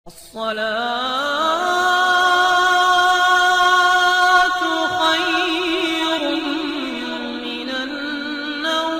الصلاة خير من النوم۔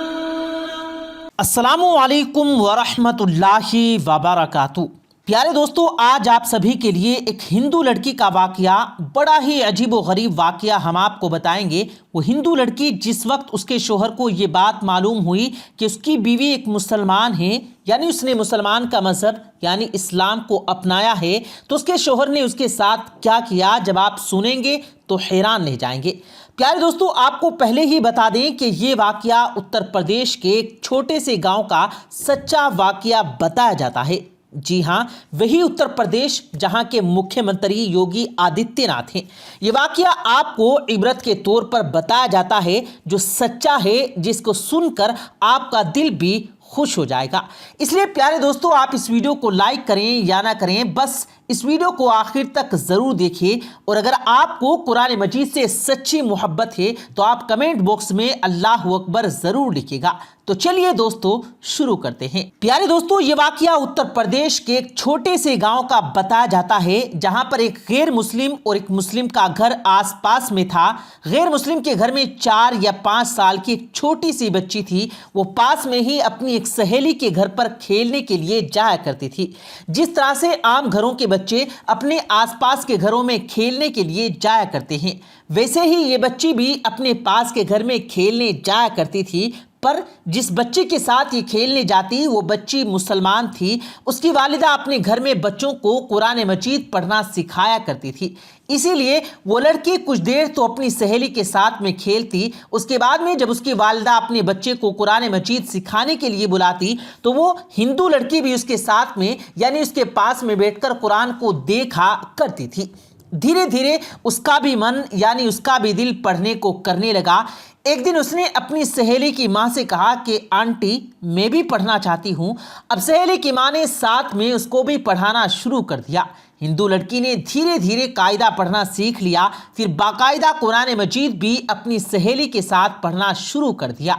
السلام علیکم ورحمۃ اللہ وبرکاتہ۔ پیارے دوستو، آج آپ سبھی کے لیے ایک ہندو لڑکی کا واقعہ، بڑا ہی عجیب و غریب واقعہ ہم آپ کو بتائیں گے۔ وہ ہندو لڑکی جس وقت اس کے شوہر کو یہ بات معلوم ہوئی کہ اس کی بیوی ایک مسلمان ہے، یعنی اس نے مسلمان کا مذہب یعنی اسلام کو اپنایا ہے، تو اس کے شوہر نے اس کے ساتھ کیا کیا، جب آپ سنیں گے تو حیران رہ جائیں گے۔ پیارے دوستو، آپ کو پہلے ہی بتا دیں کہ یہ واقعہ اتر پردیش کے ایک چھوٹے سے گاؤں کا سچا واقعہ بتایا جاتا ہے۔ جی ہاں، وہی اتر پردیش جہاں کے مکھیہ منتری یوگی آدتیہ ناتھ ہیں۔ یہ واقعہ آپ کو عبرت کے طور پر بتایا جاتا ہے، جو سچا ہے، جس کو سن کر آپ کا دل بھی خوش ہو جائے گا۔ اس لیے پیارے دوستو، آپ اس ویڈیو کو لائک کریں یا نہ کریں، بس اس ویڈیو کو آخر تک ضرور دیکھیے۔ اور اگر آپ کو قرآن مجید سے سچی محبت ہے تو آپ کمنٹ باکس میں اللہ اکبر ضرور لکھیے گا۔ تو چلیے دوستو شروع کرتے ہیں۔ پیارے دوستو، یہ واقعہ اتر پردیش کے ایک چھوٹے سے گاؤں کا بتایا جاتا ہے، جہاں پر ایک غیر مسلم اور ایک مسلم کا گھر آس پاس میں تھا۔ غیر مسلم کے گھر میں 4 یا 5 سال کی ایک چھوٹی سی بچی تھی۔ وہ پاس میں ہی اپنی ایک سہیلی کے گھر پر کھیلنے کے لیے جایا کرتی تھی۔ جس طرح سے عام گھروں کے بچے اپنے آس پاس کے گھروں میں کھیلنے کے لیے جایا کرتے ہیں، ویسے ہی یہ بچی بھی اپنے پاس کے گھر میں کھیلنے جایا کرتی تھی۔ پر جس بچے کے ساتھ یہ کھیلنے جاتی، وہ بچی مسلمان تھی۔ اس کی والدہ اپنے گھر میں بچوں کو قرآن مجید پڑھنا سکھایا کرتی تھی، اسی لیے وہ لڑکی کچھ دیر تو اپنی سہیلی کے ساتھ میں کھیلتی۔ اس کے بعد میں جب اس کی والدہ اپنے بچے کو قرآن مجید سکھانے کے لیے بلاتی تو وہ ہندو لڑکی بھی اس کے ساتھ میں یعنی اس کے پاس میں بیٹھ کر قرآن کو دیکھا کرتی تھی۔ دھیرے دھیرے اس کا بھی من یعنی اس کا بھی دل پڑھنے کو کرنے لگا۔ ایک دن اس نے اپنی سہیلی کی ماں سے کہا کہ آنٹی، میں بھی پڑھنا چاہتی ہوں۔ اب سہیلی کی ماں نے ساتھ میں اس کو بھی پڑھانا شروع کر دیا۔ ہندو لڑکی نے دھیرے دھیرے قاعدہ پڑھنا سیکھ لیا، پھر باقاعدہ قرآن مجید بھی اپنی سہیلی کے ساتھ پڑھنا شروع کر دیا۔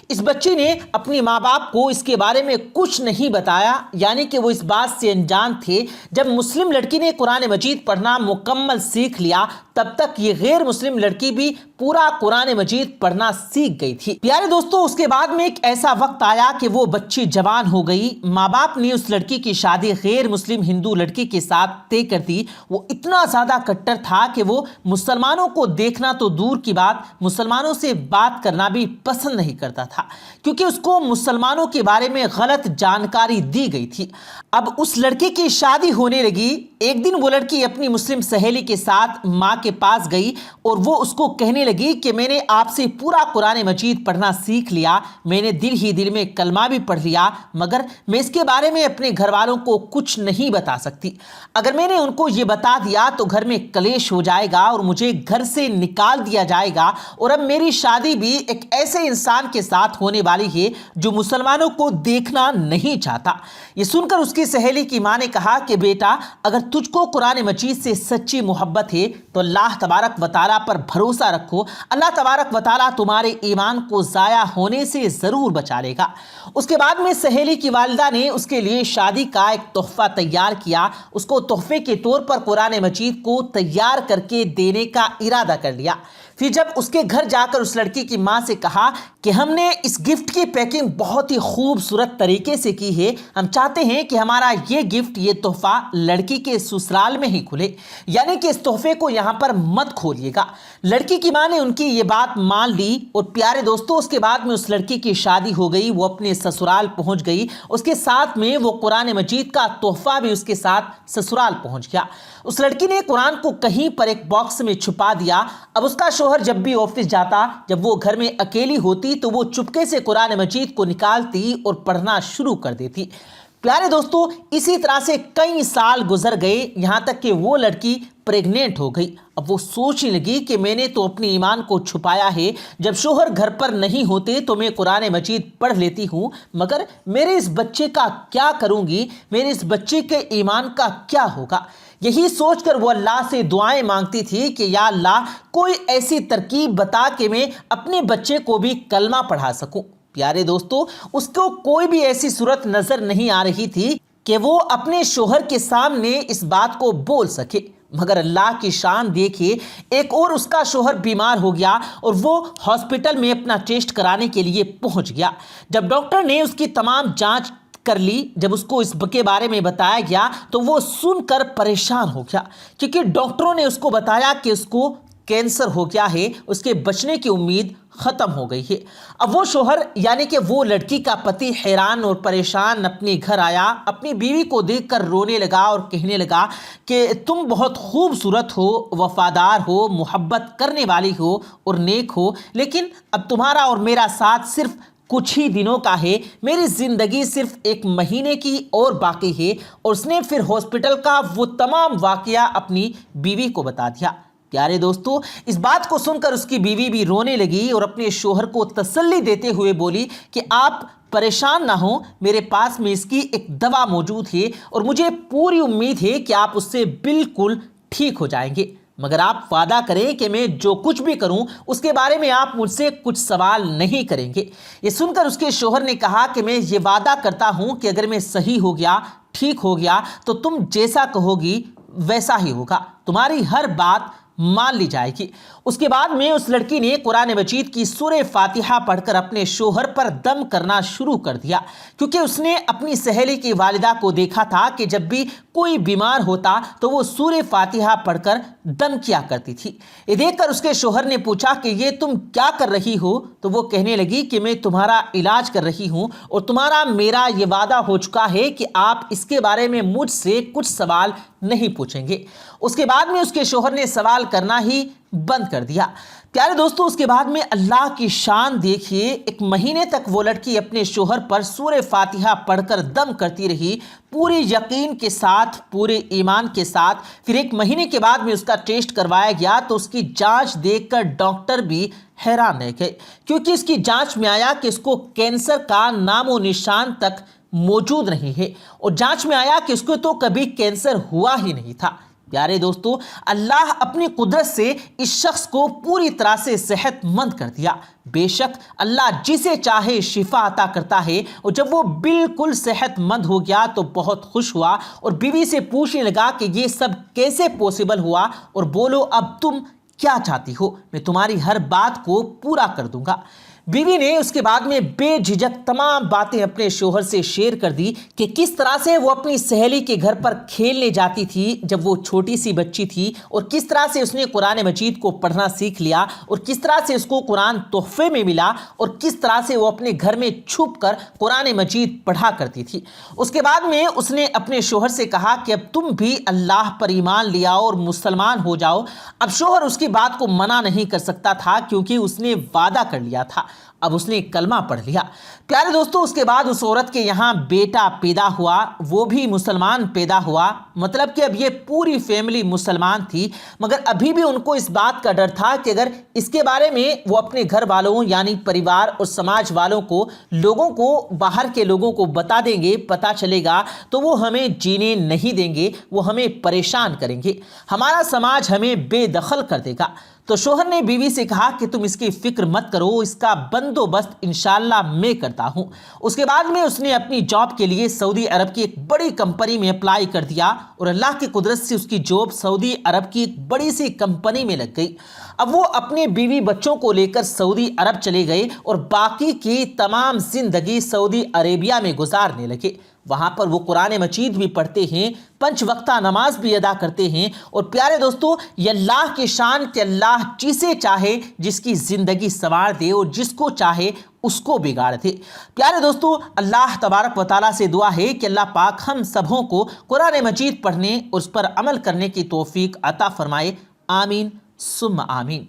اس بچی نے اپنی ماں باپ کو اس کے بارے میں کچھ نہیں بتایا، یعنی کہ وہ اس بات سے انجان تھے۔ جب مسلم لڑکی نے قرآن مجید پڑھنا مکمل سیکھ لیا، تب تک یہ غیر مسلم لڑکی بھی پورا قرآن مجید پڑھنا سیکھ گئی تھی۔ پیارے دوستو، اس کے بعد میں ایک ایسا وقت آیا کہ وہ بچی جوان ہو گئی۔ ماں باپ نے اس لڑکی کی شادی غیر مسلم ہندو لڑکی کے ساتھ طے کر دی۔ وہ اتنا زیادہ کٹر تھا کہ وہ مسلمانوں کو دیکھنا تو دور کی بات، مسلمانوں سے بات کرنا بھی پسند نہیں کرتا تھا، کیونکہ اس کو مسلمانوں کے بارے میں غلط جانکاری دی گئی تھی۔ اب اس لڑکی کی شادی ہونے لگی۔ ایک دن وہ لڑکی اپنی مسلم سہیلی کے ساتھ ماں کے پاس گئی اور وہ اس کو کہنے لگی کہ میں نے آپ سے پورا قرآن مجید پڑھنا سیکھ لیا، میں نے دل ہی دل میں کلمہ بھی پڑھ لیا، مگر میں اس کے بارے میں اپنے گھر والوں کو کچھ نہیں بتا سکتی۔ اگر میں نے ان کو یہ بتا دیا تو گھر میں کلیش ہو جائے گا اور مجھے گھر سے نکال دیا جائے گا، اور اب میری شادی بھی ایک ایسے انسان کے ساتھ ہونے والی ہے جو مسلمانوں کو دیکھنا نہیں چاہتا۔ یہ سن کر اس کی سہیلی کی ماں نے کہا کہ بیٹا، اگر تجھ کو قرآن مجید سے سچی محبت ہے تو اللہ تبارک و تعالیٰ پر بھروسہ رکھو، اللہ تبارک و تعالیٰ تمہارے ایمان کو ضائع ہونے سے ضرور بچا لے گا۔ اس کے بعد میں سہیلی کی والدہ نے اس کے لیے شادی کا ایک تحفہ تیار کیا۔ اس کو تحفے کے طور پر قرآن مجید کو تیار کر کے دینے کا ارادہ کر لیا۔ پھر جب اس کے گھر جا کر اس لڑکی کی ماں سے کہا کہ ہم نے اس گفٹ کی پیکنگ بہت ہی خوبصورت طریقے سے کی ہے، ہم چاہتے ہیں کہ ہمارا یہ گفٹ، یہ تحفہ لڑکی کے سسرال میں ہی کھلے، یعنی کہ اس تحفے کو یہاں پر مت کھولیے گا۔ لڑکی کی ماں نے ان کی یہ بات مان لی، اور پیارے دوستو، اس کے بعد میں اس لڑکی کی شادی ہو گئی۔ وہ اپنے سسرال پہنچ گئی، اس کے ساتھ میں وہ قرآن مجید کا تحفہ بھی اس کے ساتھ سسرال پہنچ گیا۔ اس لڑکی نے قرآن کو کہیں پر ایک باکس میں چھپا دیا۔ اب اس کا شوہر جب بھی آفس جاتا، جب وہ گھر میں اکیلی ہوتی تو وہ چپکے سے قرآن مجید کو نکالتی اور پڑھنا شروع کر دیتی۔ پیارے دوستو، اسی طرح سے کئی سال گزر گئے، یہاں تک کہ وہ لڑکی پریگننٹ ہو گئی۔ اب وہ سوچنے لگی کہ میں نے تو اپنے ایمان کو چھپایا ہے، جب شوہر گھر پر نہیں ہوتے تو میں قرآن مجید پڑھ لیتی ہوں، مگر میرے اس بچے کا کیا کروں گی، میرے اس بچے کے ایمان کا کیا ہوگا۔ یہی سوچ کر وہ اللہ سے دعائیں مانگتی تھی کہ یا اللہ، کوئی ایسی ترکیب بتا کہ میں اپنے بچے کو بھی کلمہ پڑھا سکوں۔ پیارے دوستو، اس کو کوئی بھی ایسی صورت نظر نہیں آ رہی تھی کہ وہ اپنے شوہر کے سامنے اس بات کو بول سکے، مگر اللہ کی شان دیکھیے، ایک اور اس کا شوہر بیمار ہو گیا اور وہ ہاسپٹل میں اپنا ٹیسٹ کرانے کے لیے پہنچ گیا۔ جب ڈاکٹر نے اس کی تمام جانچ کر لی، جب اس کو اس کے بارے میں بتایا گیا تو وہ سن کر پریشان ہو گیا، کیونکہ ڈاکٹروں نے اس کو بتایا کہ اس کو کینسر ہو گیا ہے، اس کے بچنے کی امید ختم ہو گئی ہے۔ اب وہ شوہر یعنی کہ وہ لڑکی کا پتی حیران اور پریشان اپنے گھر آیا، اپنی بیوی کو دیکھ کر رونے لگا اور کہنے لگا کہ تم بہت خوبصورت ہو، وفادار ہو، محبت کرنے والی ہو اور نیک ہو، لیکن اب تمہارا اور میرا ساتھ صرف کچھ ہی دنوں کا ہے، میری زندگی صرف 1 مہینے کی اور باقی ہے۔ اور اس نے پھر ہاسپٹل کا وہ تمام واقعہ اپنی بیوی کو بتا دیا۔ پیارے دوستو، اس بات کو سن کر اس کی بیوی بھی رونے لگی اور اپنے شوہر کو تسلی دیتے ہوئے بولی کہ آپ پریشان نہ ہوں، میرے پاس میں اس کی ایک دوا موجود ہے اور مجھے پوری امید ہے کہ آپ اس سے بالکل ٹھیک ہو جائیں گے، مگر آپ وعدہ کریں کہ میں جو کچھ بھی کروں اس کے بارے میں آپ مجھ سے کچھ سوال نہیں کریں گے۔ یہ سن کر اس کے شوہر نے کہا کہ میں یہ وعدہ کرتا ہوں کہ اگر میں صحیح ہو گیا، ٹھیک ہو گیا، تو تم جیسا کہو گی ویسا ہی ہوگا، تمہاری ہر بات مان لی جائے گی۔ اس کے بعد میں اس لڑکی نے قرآن مجید کی سورہ فاتحہ پڑھ کر اپنے شوہر پر دم کرنا شروع کر دیا، کیونکہ اس نے اپنی سہیلی کی والدہ کو دیکھا تھا کہ جب بھی کوئی بیمار ہوتا تو وہ سورہ فاتحہ پڑھ کر دم کیا کرتی تھی۔ یہ دیکھ کر اس کے شوہر نے پوچھا کہ یہ تم کیا کر رہی ہو؟ تو وہ کہنے لگی کہ میں تمہارا علاج کر رہی ہوں اور تمہارا میرا یہ وعدہ ہو چکا ہے کہ آپ اس کے بارے میں مجھ سے کچھ سوال نہیں پوچھیں گے۔ اس کے بعد میں اس کے شوہر نے سوال کرنا ہی بند کر دیا۔ پیارے دوستو، اس کے بعد میں اللہ کی شان دیکھیے، 1 مہینے تک وہ لڑکی اپنے شوہر پر سورہ فاتحہ پڑھ کر دم کرتی رہی، پورے یقین کے ساتھ، پورے ایمان کے ساتھ۔ پھر 1 مہینے کے بعد میں اس کا ٹیسٹ کروایا گیا تو اس کی جانچ دیکھ کر ڈاکٹر بھی حیران رہ گئے، کیونکہ اس کی جانچ میں آیا کہ اس کو کینسر کا نام و نشان تک موجود نہیں ہے، اور جانچ میں آیا کہ اس کو تو کبھی کینسر ہوا ہی نہیں تھا۔ پیارے دوستو، اللہ اپنی قدرت سے اس شخص کو پوری طرح سے صحت مند کر دیا۔ بے شک اللہ جسے چاہے شفا عطا کرتا ہے، اور جب وہ بالکل صحت مند ہو گیا تو بہت خوش ہوا اور بیوی سے پوچھنے لگا کہ یہ سب کیسے پوسیبل ہوا، اور بولو اب تم کیا چاہتی ہو، میں تمہاری ہر بات کو پورا کر دوں گا۔ بیوی نے اس کے بعد میں بے جھجک تمام باتیں اپنے شوہر سے شیئر کر دی کہ کس طرح سے وہ اپنی سہیلی کے گھر پر کھیلنے جاتی تھی جب وہ چھوٹی سی بچی تھی، اور کس طرح سے اس نے قرآن مجید کو پڑھنا سیکھ لیا، اور کس طرح سے اس کو قرآن تحفے میں ملا، اور کس طرح سے وہ اپنے گھر میں چھپ کر قرآن مجید پڑھا کرتی تھی۔ اس کے بعد میں اس نے اپنے شوہر سے کہا کہ اب تم بھی اللہ پر ایمان لے آؤ اور مسلمان ہو جاؤ۔ اب شوہر اس کی بات کو منع نہیں کر سکتا تھا، کیونکہ اس نے وعدہ کر لیا تھا۔ اب اس نے کلمہ پڑھ لیا۔ پیارے دوستو، اس کے بعد اس عورت کے یہاں بیٹا پیدا ہوا، وہ بھی مسلمان پیدا ہوا، مطلب کہ اب یہ پوری فیملی مسلمان تھی، مگر ابھی بھی ان کو اس بات کا ڈر تھا کہ اگر اس کے بارے میں وہ اپنے گھر والوں یعنی پریوار اور سماج والوں کو، لوگوں کو، باہر کے لوگوں کو بتا دیں گے، پتہ چلے گا تو وہ ہمیں جینے نہیں دیں گے، وہ ہمیں پریشان کریں گے، ہمارا سماج ہمیں بے دخل کر دے گا۔ تو شوہر نے بیوی سے کہا کہ تم اس کی فکر مت کرو، اس کا بندوبست انشاءاللہ میں کرتا ہوں۔ اس کے بعد میں اس نے اپنی جاب کے لیے سعودی عرب کی ایک بڑی کمپنی میں اپلائی کر دیا، اور اللہ کی قدرت سے اس کی جاب سعودی عرب کی ایک بڑی سی کمپنی میں لگ گئی۔ اب وہ اپنے بیوی بچوں کو لے کر سعودی عرب چلے گئے اور باقی کی تمام زندگی سعودی عربیہ میں گزارنے لگے۔ وہاں پر وہ قرآن مجید بھی پڑھتے ہیں، 5 وقتہ نماز بھی ادا کرتے ہیں، اور پیارے دوستو، یہ اللہ کی شان کہ اللہ جسے چاہے جس کی زندگی سنوار دے اور جس کو چاہے اس کو بگاڑ دے۔ پیارے دوستو، اللہ تبارک و تعالیٰ سے دعا ہے کہ اللہ پاک ہم سبوں کو قرآن مجید پڑھنے اور اس پر عمل کرنے کی توفیق عطا فرمائے۔ آمین ثم آمین۔